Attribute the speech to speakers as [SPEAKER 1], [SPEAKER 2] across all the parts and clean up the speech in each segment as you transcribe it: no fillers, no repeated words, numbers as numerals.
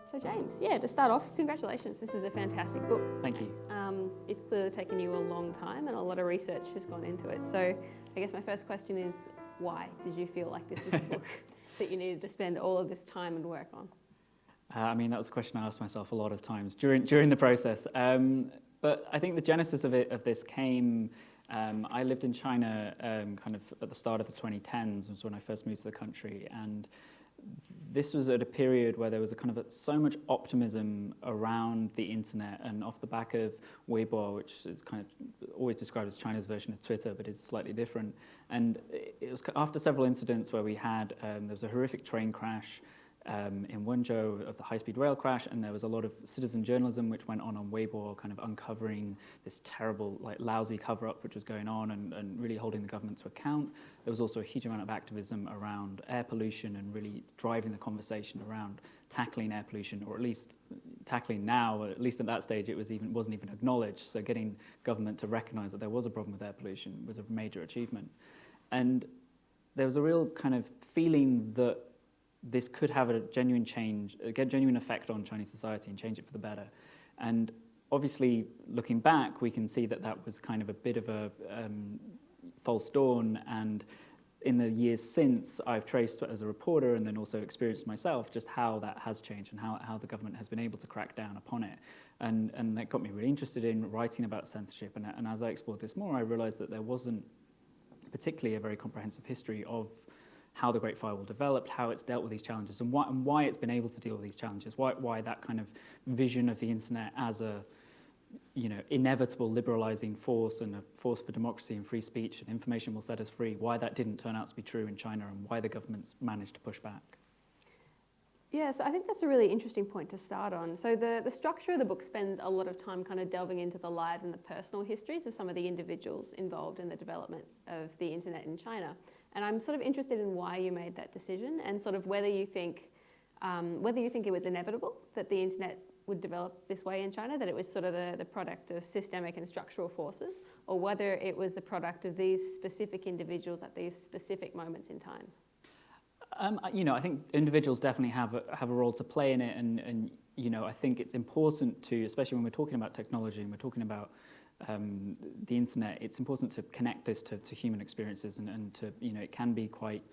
[SPEAKER 1] So James, to start off, congratulations. This is a fantastic book.
[SPEAKER 2] Thank you.
[SPEAKER 1] It's clearly taken you a long time and a lot of research has gone into it. So I guess my first question is, why did you feel like this was a book that you needed to spend all of this time and work on?
[SPEAKER 2] I mean, that was a question I asked myself a lot of times during the process. But I think the genesis of this came. I lived in China kind of at the start of the 2010s, was when I first moved to the country, and this was at a period where there was so much optimism around the internet, and off the back of Weibo, which is kind of always described as China's version of Twitter, but is slightly different. And it was after several incidents where we had, there was a horrific train crash in Wenzhou of the high-speed rail crash, and there was a lot of citizen journalism which went on Weibo, kind of uncovering this terrible, lousy cover-up which was going on and really holding the government to account. There was also a huge amount of activism around air pollution and really driving the conversation around tackling air pollution, or at least tackling now, at least at that stage it wasn't even acknowledged. So getting government to recognize that there was a problem with air pollution was a major achievement. And there was a real kind of feeling that this could have a genuine effect on Chinese society and change it for the better. And obviously, looking back, we can see that that was kind of a bit of a false dawn. And in the years since, I've traced as a reporter and then also experienced myself just how that has changed and how the government has been able to crack down upon it. And that got me really interested in writing about censorship. And as I explored this more, I realized that there wasn't particularly a very comprehensive history of how the Great Firewall developed, how it's dealt with these challenges, and why it's been able to deal with these challenges, why that kind of vision of the internet as a inevitable liberalizing force and a force for democracy and free speech and information will set us free, why that didn't turn out to be true in China and why the government's managed to push back.
[SPEAKER 1] Yeah, so I think that's a really interesting point to start on. So the structure of the book spends a lot of time kind of delving into the lives and the personal histories of some of the individuals involved in the development of the internet in China. And I'm sort of interested in why you made that decision and sort of whether you think it was inevitable that the internet would develop this way in China, that it was sort of the product of systemic and structural forces, or whether it was the product of these specific individuals at these specific moments in time.
[SPEAKER 2] I think individuals definitely have a role to play in it, and I think it's important to, especially when we're talking about technology and we're talking about the internet, it's important to connect this to human experiences and to, it can be quite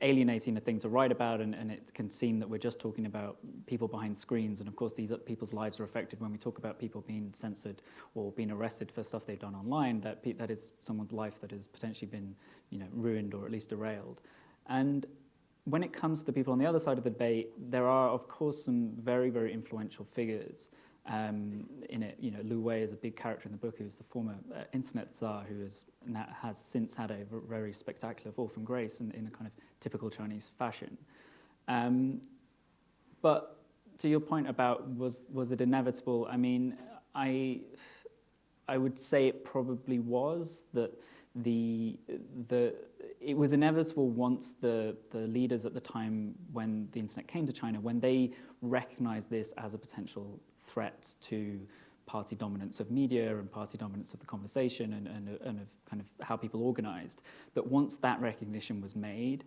[SPEAKER 2] alienating a thing to write about, and it can seem that we're just talking about people behind screens, and of course these people's lives are affected when we talk about people being censored or being arrested for stuff they've done online. That is someone's life that has potentially been ruined or at least derailed. And when it comes to the people on the other side of the debate, there are of course some very, very influential figures in it. Lu Wei is a big character in the book, who's the former internet czar, who has since had a very spectacular fall from grace in a kind of typical Chinese fashion. But to your point about was it inevitable? I mean, I would say it probably was, that it was inevitable once the leaders at the time when the internet came to China, when they recognized this as a potential threat to party dominance of media and party dominance of the conversation and of kind of how people organized, that once that recognition was made,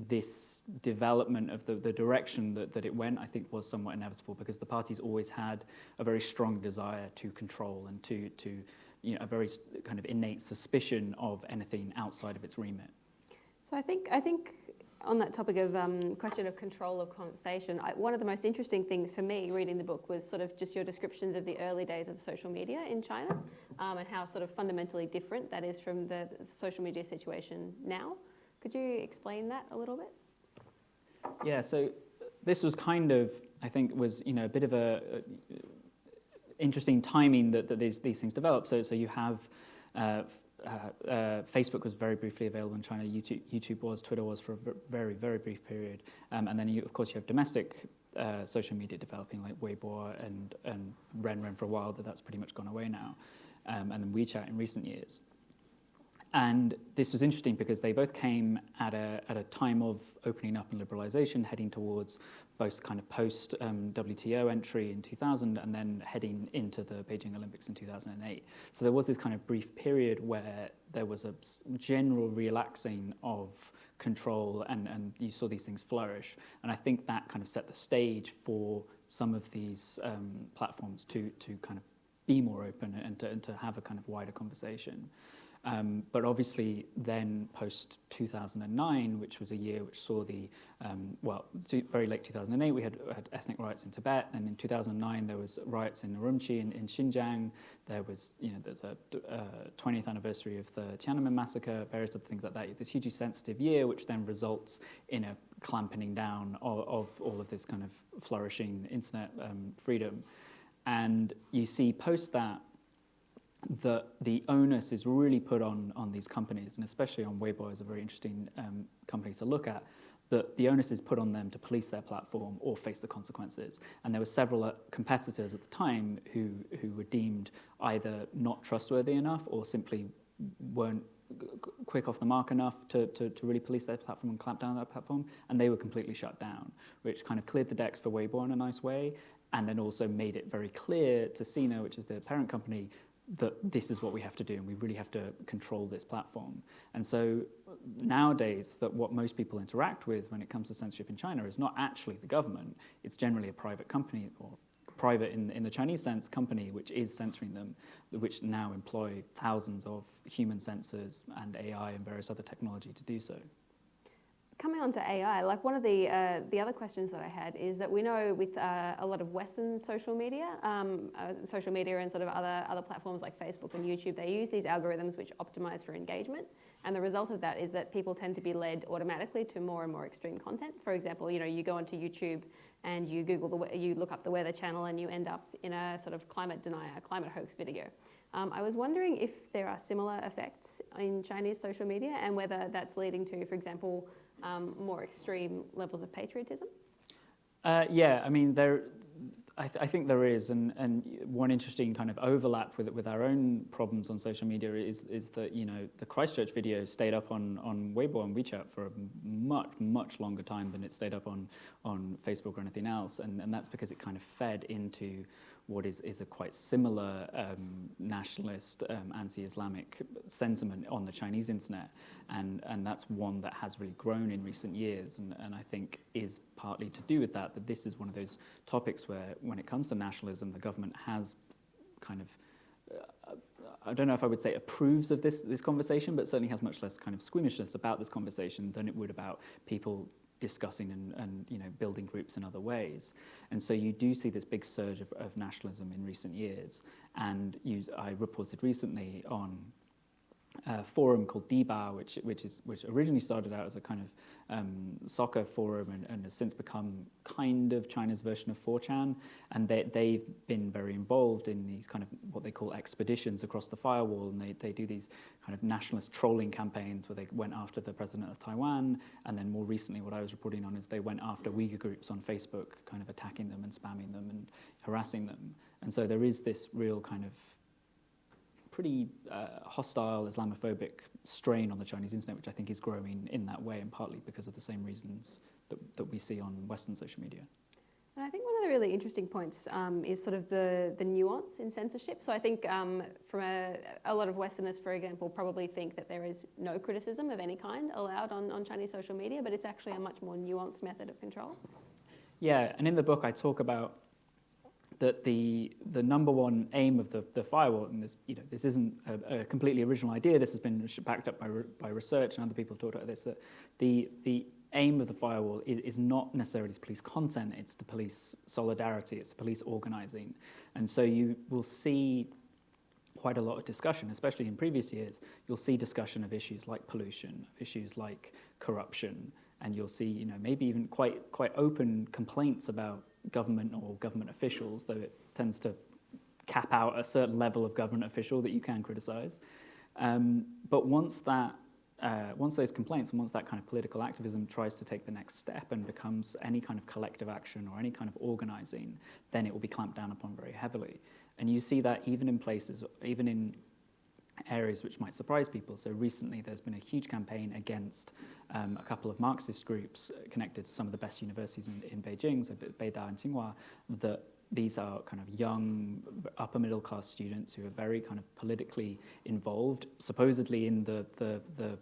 [SPEAKER 2] this development of the direction that it went, I think, was somewhat inevitable, because the parties always had a very strong desire to control and to a very kind of innate suspicion of anything outside of its remit.
[SPEAKER 1] So I think on that topic of question of control of conversation, one of the most interesting things for me reading the book was sort of just your descriptions of the early days of social media in China, and how sort of fundamentally different that is from the social media situation now. Could you explain that a little bit?
[SPEAKER 2] Yeah, so this was kind of, I think, was a bit of a interesting timing that these things developed. So you have Facebook was very briefly available in China. YouTube was, Twitter was for a very, very brief period, and then of course you have domestic social media developing, like Weibo and Renren for a while, but that's pretty much gone away now, and then WeChat in recent years. And this was interesting because they both came at a time of opening up and liberalization, heading towards both kind of post WTO entry in 2000 and then heading into the Beijing Olympics in 2008. So there was this kind of brief period where there was a general relaxing of control, and you saw these things flourish. And I think that kind of set the stage for some of these platforms to kind of be more open and to have a kind of wider conversation. But obviously then post 2009, which was a year which saw the, very late 2008, we had ethnic riots in Tibet, and in 2009 there was riots in Urumqi in Xinjiang. There was, there's a 20th anniversary of the Tiananmen massacre, various other things like that. This hugely sensitive year, which then results in a clamping down of all of this kind of flourishing internet freedom. And you see post that, the onus is really put on these companies, and especially on Weibo is a very interesting company to look at, that the onus is put on them to police their platform or face the consequences. And there were several competitors at the time who were deemed either not trustworthy enough or simply weren't quick off the mark enough to really police their platform and clamp down on that platform, and they were completely shut down, which kind of cleared the decks for Weibo in a nice way, and then also made it very clear to Sina, which is the parent company, that this is what we have to do, and we really have to control this platform. And so nowadays, that what most people interact with when it comes to censorship in China is not actually the government. It's generally a private company, or private in the Chinese sense, company which is censoring them, which now employ thousands of human censors and AI and various other technology to do so.
[SPEAKER 1] Coming on to AI, like one of the other questions that I had is that we know with a lot of Western social media and sort of other platforms like Facebook and YouTube, they use these algorithms which optimize for engagement. And the result of that is that people tend to be led automatically to more and more extreme content. For example, you go onto YouTube and you you look up the Weather Channel and you end up in a sort of climate denier, climate hoax video. I was wondering if there are similar effects in Chinese social media and whether that's leading to, for example, more extreme levels of patriotism?
[SPEAKER 2] Yeah, I mean, I think there is, and one interesting kind of overlap with our own problems on social media is that the Christchurch video stayed up on Weibo and WeChat for a much longer time than it stayed up on Facebook or anything else, and that's because it kind of fed into what is a quite similar nationalist, anti-Islamic sentiment on the Chinese internet, and that's one that has really grown in recent years, and I think is partly to do with that this is one of those topics where, when it comes to nationalism, the government has kind of, I don't know if I would say approves of this conversation, but certainly has much less kind of squeamishness about this conversation than it would about people discussing and building groups in other ways. And so you do see this big surge of nationalism in recent years. And I reported recently on a forum called Diba, which originally started out as a kind of soccer forum and has since become kind of China's version of 4chan. And they've been very involved in these kind of what they call expeditions across the firewall. And they do these kind of nationalist trolling campaigns where they went after the president of Taiwan. And then more recently, what I was reporting on is they went after Uyghur groups on Facebook, kind of attacking them and spamming them and harassing them. And so there is this real kind of pretty hostile Islamophobic strain on the Chinese internet, which I think is growing in that way, and partly because of the same reasons that we see on Western social media.
[SPEAKER 1] And I think one of the really interesting points is sort of the nuance in censorship. So I think from a lot of Westerners, for example, probably think that there is no criticism of any kind allowed on Chinese social media, but it's actually a much more nuanced method of control. Yeah,
[SPEAKER 2] and in the book I talk about that the number one aim of the firewall, and this isn't a completely original idea, this has been backed up by research and other people have talked about this, that the aim of the firewall is not necessarily to police content, it's to police solidarity, it's to police organizing. And so you will see quite a lot of discussion, especially in previous years, you'll see discussion of issues like pollution, issues like corruption, and you'll see maybe even quite open complaints about government or government officials, though it tends to cap out a certain level of government official that you can criticize. But once those complaints and once that kind of political activism tries to take the next step and becomes any kind of collective action or any kind of organizing, then it will be clamped down upon very heavily. And you see that even in areas which might surprise people. So recently there's been a huge campaign against a couple of Marxist groups connected to some of the best universities in Beijing, so Beida and Tsinghua, that these are kind of young, upper middle class students who are very kind of politically involved, supposedly in the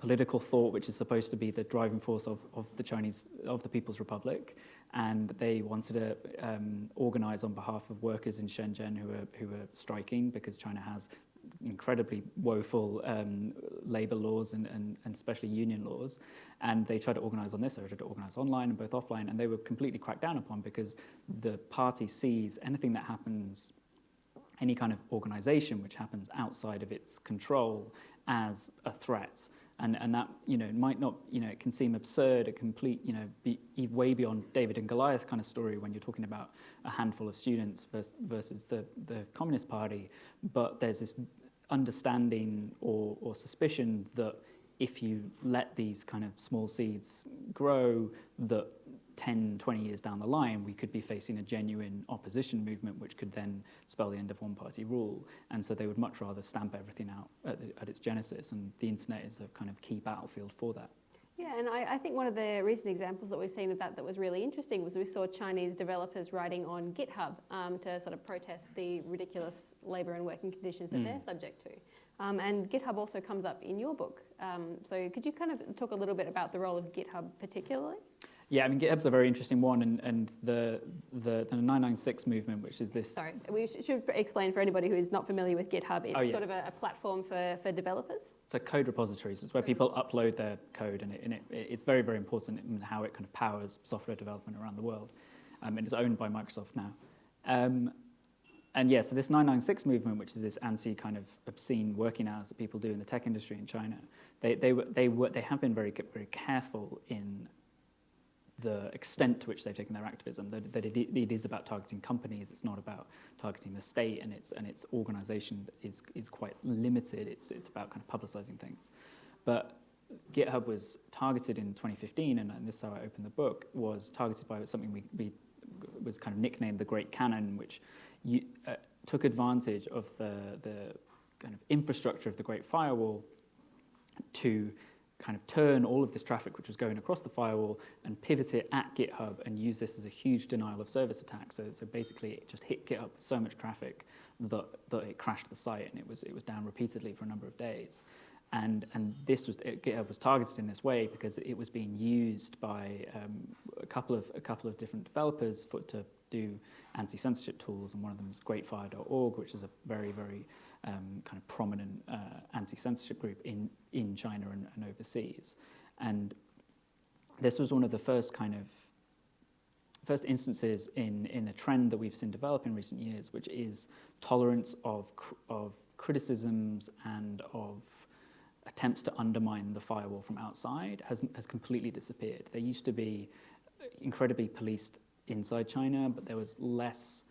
[SPEAKER 2] political thought, which is supposed to be the driving force of the People's Republic, and they wanted to organize on behalf of workers in Shenzhen who were striking because China has incredibly woeful labor laws and especially union laws, and they tried to organize on this. They tried to organize online and both offline, and they were completely cracked down upon because the party sees anything that happens, any kind of organization which happens outside of its control, as a threat. And that, might not, it can seem absurd, a complete, be way beyond David and Goliath kind of story when you're talking about a handful of students versus the Communist Party. But there's this understanding or suspicion that if you let these kind of small seeds grow, that 10, 20 years down the line, we could be facing a genuine opposition movement, which could then spell the end of one-party rule. And so they would much rather stamp everything out at its genesis, and the internet is a kind of key battlefield for that.
[SPEAKER 1] Yeah, and I think one of the recent examples that we've seen of that was really interesting was we saw Chinese developers writing on GitHub to sort of protest the ridiculous labour and working conditions that they're subject to. And GitHub also comes up in your book. So could you kind of talk a little bit about the role of GitHub particularly?
[SPEAKER 2] Yeah, I mean, GitHub's a very interesting one, and the 996 movement, which is this...
[SPEAKER 1] Sorry, we should explain for anybody who is not familiar with GitHub. It's sort of a platform for developers.
[SPEAKER 2] It's a code repositories. It's where people upload their code, and it's very, very important in how it kind of powers software development around the world. And it's owned by Microsoft now. And yeah, so this 996 movement, which is this anti kind of obscene working hours that people do in the tech industry in China, they have been very, very careful in the extent to which they've taken their activism, that it is about targeting companies, it's not about targeting the state, and its organization is quite limited. It's about kind of publicizing things. But GitHub was targeted in 2015, and this is how I opened the book, was targeted by something we was kind of nicknamed the Great Canon, which took advantage of the kind of infrastructure of the Great Firewall to kind of turn all of this traffic which was going across the firewall and pivot it at GitHub and use this as a huge denial of service attack. So basically it just hit GitHub with so much traffic that it crashed the site, and it was down repeatedly for a number of days. And GitHub was targeted in this way because it was being used by a couple of different developers to do anti-censorship tools, and one of them was greatfire.org, which is a very, very kind of prominent anti-censorship group in China and overseas. And this was one of the first instances in a trend that we've seen develop in recent years, which is tolerance of criticisms and of attempts to undermine the firewall from outside has completely disappeared. There used to be incredibly policed inside China, but there was less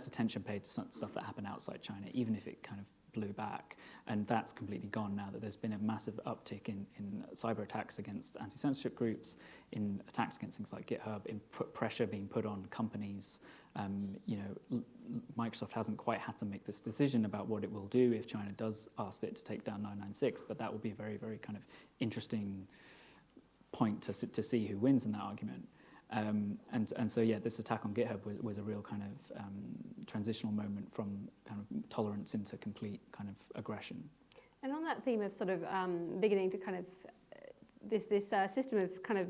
[SPEAKER 2] attention paid to stuff that happened outside China, even if it kind of blew back. And that's completely gone now that there's been a massive uptick in cyber attacks against anti-censorship groups, in attacks against things like GitHub, in pressure being put on companies. Microsoft hasn't quite had to make this decision about what it will do if China does ask it to take down 996, but that will be a very, very kind of interesting point to see who wins in that argument. And so, yeah, this attack on GitHub was a real kind of transitional moment from kind of tolerance into complete kind of aggression.
[SPEAKER 1] And on that theme of sort of beginning to kind of this system of kind of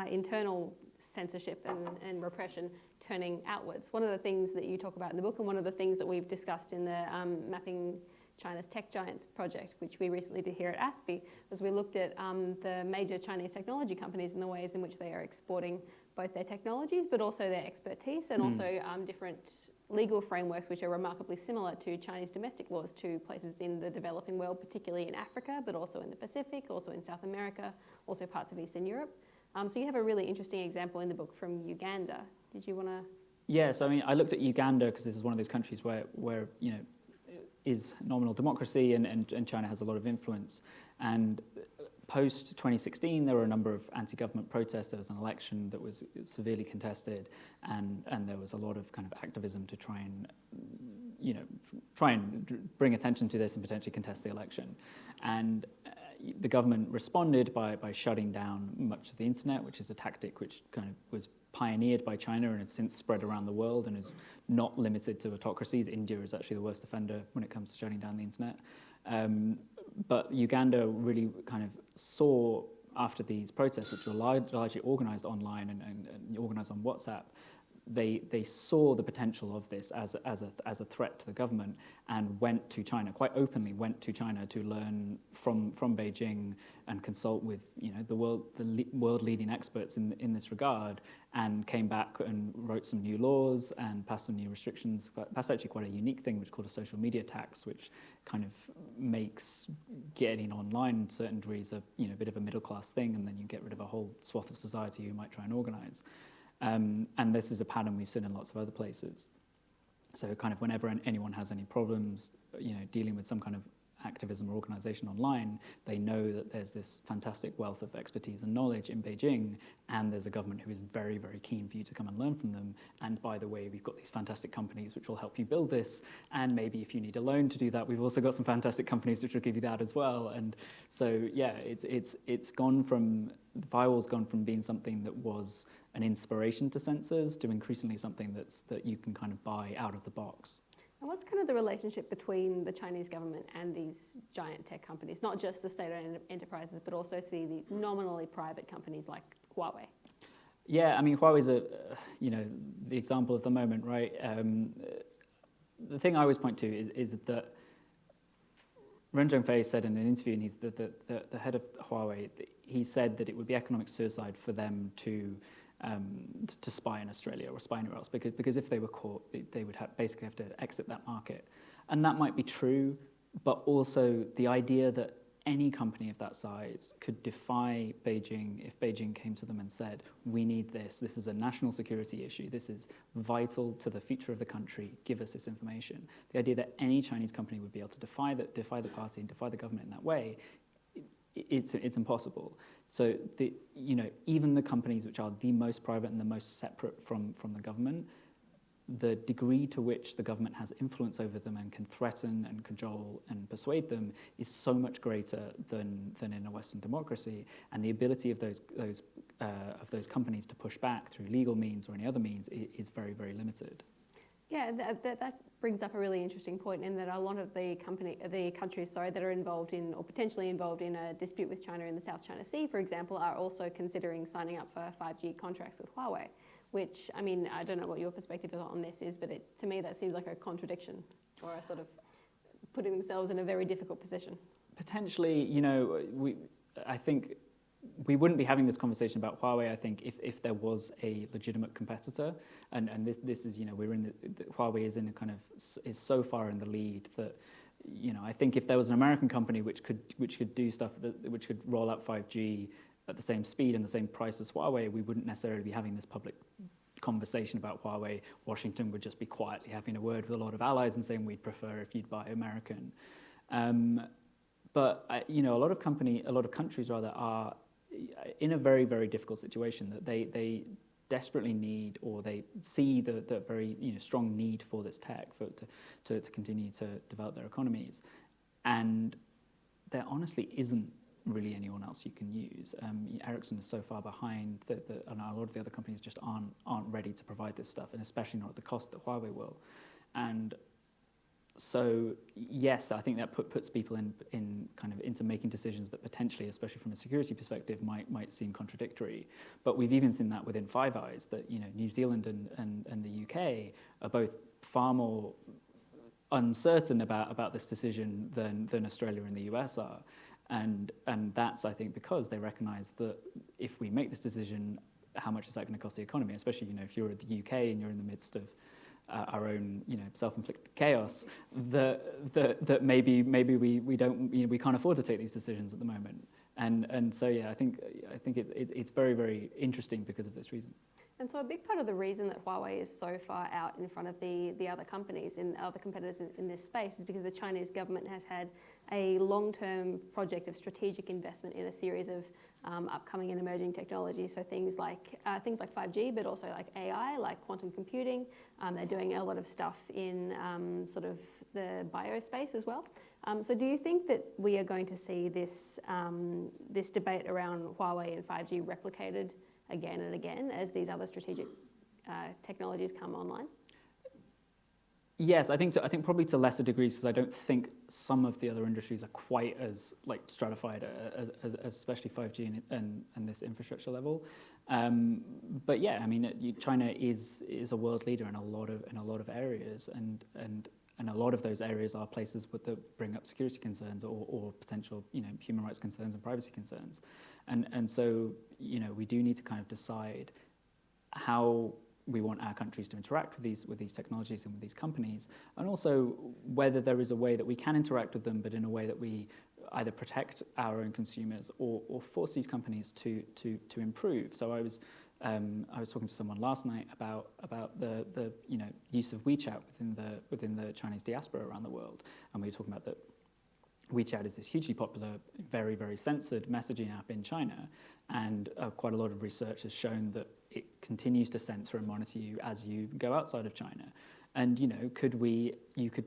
[SPEAKER 1] internal censorship and repression turning outwards. One of the things that you talk about in the book, and one of the things that we've discussed in the Mapping China's Tech Giants project, which we recently did here at ASPI, was we looked at the major Chinese technology companies and the ways in which they are exporting both their technologies but also their expertise, and also different legal frameworks which are remarkably similar to Chinese domestic laws to places in the developing world, particularly in Africa, but also in the Pacific, also in South America, also parts of Eastern Europe. So you have a really interesting example in the book from Uganda. Did you want to?
[SPEAKER 2] Yes, I mean, I looked at Uganda because this is one of those countries where is nominal democracy and China has a lot of influence. And post 2016, there were a number of anti-government protests. There was an election that was severely contested, and there was a lot of kind of activism to try and bring attention to this and potentially contest the election. And the government responded by shutting down much of the internet, which is a tactic which kind of was pioneered by China and has since spread around the world and is not limited to autocracies. India is actually the worst offender when it comes to shutting down the internet. But Uganda really kind of saw, after these protests, which were largely organised online and organised on WhatsApp, they saw the potential of this as a threat to the government, and went to China, quite openly went to China to learn from Beijing and consult with the world leading experts in this regard, and came back and wrote some new laws and passed some new restrictions. Passed actually quite a unique thing, which is called a social media tax, which kind of makes getting online in certain degrees a bit of a middle class thing, and then you get rid of a whole swath of society who might try and organise. And this is a pattern we've seen in lots of other places. So kind of whenever anyone has any problems, dealing with some kind of activism or organisation online, they know that there's this fantastic wealth of expertise and knowledge in Beijing, and there's a government who is very, very keen for you to come and learn from them. And by the way, we've got these fantastic companies which will help you build this, and maybe if you need a loan to do that, we've also got some fantastic companies which will give you that as well. And so, yeah, it's gone from, the firewall's gone from being something that was an inspiration to censors to increasingly something that you can kind of buy out of the box.
[SPEAKER 1] And what's kind of the relationship between the Chinese government and these giant tech companies, not just the state-owned enterprises, but also the nominally private companies like Huawei?
[SPEAKER 2] Yeah, I mean, Huawei's the example of the moment, right? The thing I always point to is that Ren Zhengfei said in an interview, and he's the head of Huawei, he said that it would be economic suicide for them to spy in Australia or spy anywhere else, because if they were caught, they would basically have to exit that market. And that might be true, but also the idea that any company of that size could defy Beijing if Beijing came to them and said, we need this is a national security issue, this is vital to the future of the country, give us this information. The idea that any Chinese company would be able to defy the party and defy the government in that way, it's impossible. So even the companies which are the most private and the most separate from the government, the degree to which the government has influence over them and can threaten and cajole and persuade them is so much greater than in a Western democracy, and the ability of those companies to push back through legal means or any other means is very, very limited.
[SPEAKER 1] Yeah, that brings up a really interesting point, in that a lot of the countries that are involved in or potentially involved in a dispute with China in the South China Sea, for example, are also considering signing up for 5G contracts with Huawei, which, I mean, I don't know what your perspective on this is, but to me that seems like a contradiction, or a sort of putting themselves in a very difficult position.
[SPEAKER 2] Potentially, I think we wouldn't be having this conversation about Huawei, I think, if there was a legitimate competitor, and this is, we're in Huawei is in a kind of, is so far in the lead that, I think if there was an American company which could do stuff which could roll out 5G at the same speed and the same price as Huawei, we wouldn't necessarily be having this public conversation about Huawei. Washington would just be quietly having a word with a lot of allies and saying we'd prefer if you'd buy American. But a lot of countries are in a very, very difficult situation, that they desperately need, or they see the very strong need for this tech to continue to develop their economies, and there honestly isn't really anyone else you can use. Ericsson is so far behind that and a lot of the other companies just aren't ready to provide this stuff, and especially not at the cost that Huawei will. And so yes, I think that puts people in kind of into making decisions that potentially, especially from a security perspective, might seem contradictory. But we've even seen that within Five Eyes, that New Zealand and the UK are both far more uncertain about this decision than Australia and the US are. And that's, I think, because they recognise that if we make this decision, how much is that going to cost the economy? Especially, if you're at the UK and you're in the midst of our own, self-inflicted chaos, that maybe we don't, we can't afford to take these decisions at the moment. And so yeah, I think it's very, very interesting because of this reason.
[SPEAKER 1] And so a big part of the reason that Huawei is so far out in front of the other companies and other competitors in this space is because the Chinese government has had a long-term project of strategic investment in a series of upcoming and emerging technologies. So things like 5G, but also like AI, like quantum computing. They're doing a lot of stuff in sort of the biospace as well. So do you think that we are going to see this debate around Huawei and 5G replicated again and again as these other strategic technologies come online?
[SPEAKER 2] Yes, I think probably to lesser degrees, because I don't think some of the other industries are quite as like stratified as especially 5G and this infrastructure level. But yeah, I mean, China is a world leader in a lot of areas, and a lot of those areas are places that bring up security concerns or potential human rights concerns and privacy concerns, and so we do need to kind of decide how we want our countries to interact with these technologies and with these companies, and also whether there is a way that we can interact with them, but in a way that we either protect our own consumers or force these companies to improve. So I was talking to someone last night about the use of WeChat within the Chinese diaspora around the world, and we were talking about that. WeChat is this hugely popular, very, very censored messaging app in China, and quite a lot of research has shown that it continues to censor and monitor you as you go outside of China. And you could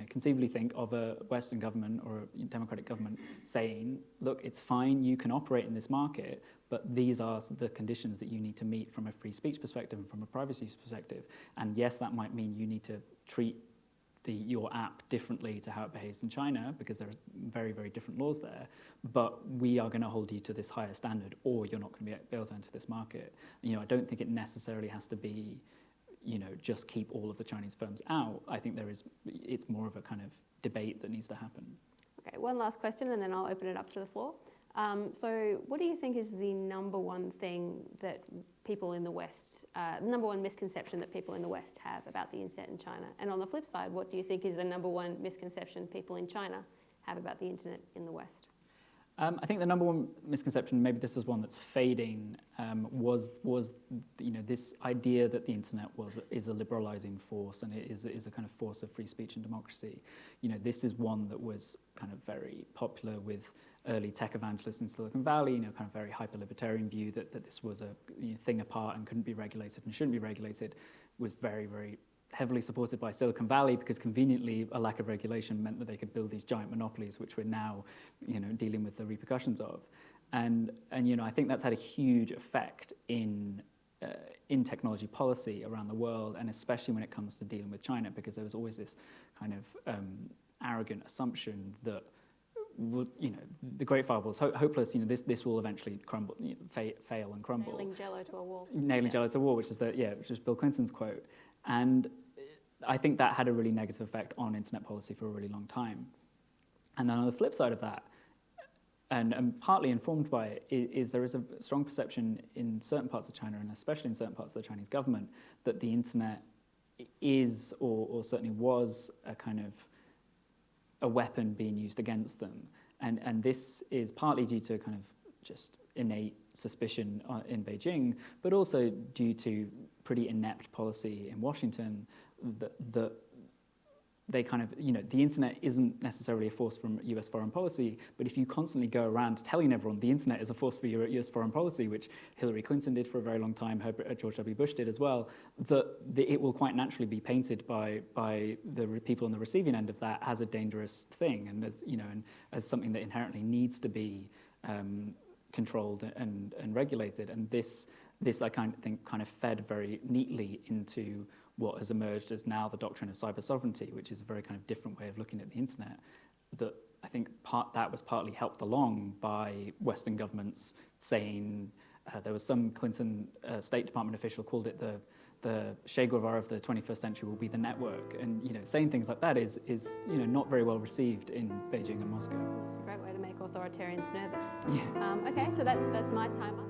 [SPEAKER 2] conceivably think of a Western government or a democratic government saying, look, it's fine, you can operate in this market, but these are the conditions that you need to meet from a free speech perspective and from a privacy perspective. And yes, that might mean you need to treat your app differently to how it behaves in China, because there are very, very different laws there, but we are going to hold you to this higher standard, or you're not going to be able to enter this market. I don't think it necessarily has to be, just keep all of the Chinese firms out. I think it's more of a kind of debate that needs to happen.
[SPEAKER 1] Okay, one last question, and then I'll open it up to the floor. So what do you think is the number one thing that people in the West, number one misconception that people in the West have about the internet in China? And on the flip side, what do you think is the number one misconception people in China have about the internet in the West?
[SPEAKER 2] I think the number one misconception, maybe this is one that's fading, was this idea that the internet is a liberalizing force, and it is a kind of force of free speech and democracy. This is one that was kind of very popular with early tech evangelists in Silicon Valley, kind of very hyper-libertarian view that this was a thing apart and couldn't be regulated and shouldn't be regulated, was very, very heavily supported by Silicon Valley, because conveniently a lack of regulation meant that they could build these giant monopolies, which we're now dealing with the repercussions of. And I think that's had a huge effect in technology policy around the world, and especially when it comes to dealing with China, because there was always this kind of arrogant assumption that the Great Firewall is hopeless. This will eventually crumble, fail and crumble.
[SPEAKER 1] Nailing Jello to a wall.
[SPEAKER 2] Nailing Jello to a wall, which is Bill Clinton's quote. And I think that had a really negative effect on internet policy for a really long time. And then on the flip side of that, and partly informed by it, is there is a strong perception in certain parts of China, and especially in certain parts of the Chinese government, that the internet is, or certainly was, a kind of a weapon being used against them. And this is partly due to kind of just innate suspicion in Beijing, but also due to pretty inept policy in Washington that they kind of, the internet isn't necessarily a force from US foreign policy, but if you constantly go around telling everyone the internet is a force for US foreign policy, which Hillary Clinton did for a very long time, George W. Bush did as well, that it will quite naturally be painted by the people on the receiving end of that as a dangerous thing, and as something that inherently needs to be controlled and regulated. And this I think kind of fed very neatly into what has emerged as now the doctrine of cyber sovereignty, which is a very kind of different way of looking at the internet, that I think that was partly helped along by Western governments saying, there was some Clinton State Department official called it the Che Guevara of the 21st century will be the network. And saying things like that is not very well received in Beijing and Moscow.
[SPEAKER 1] It's a great way to make authoritarians nervous.
[SPEAKER 2] Yeah.
[SPEAKER 1] Okay, so that's my timer.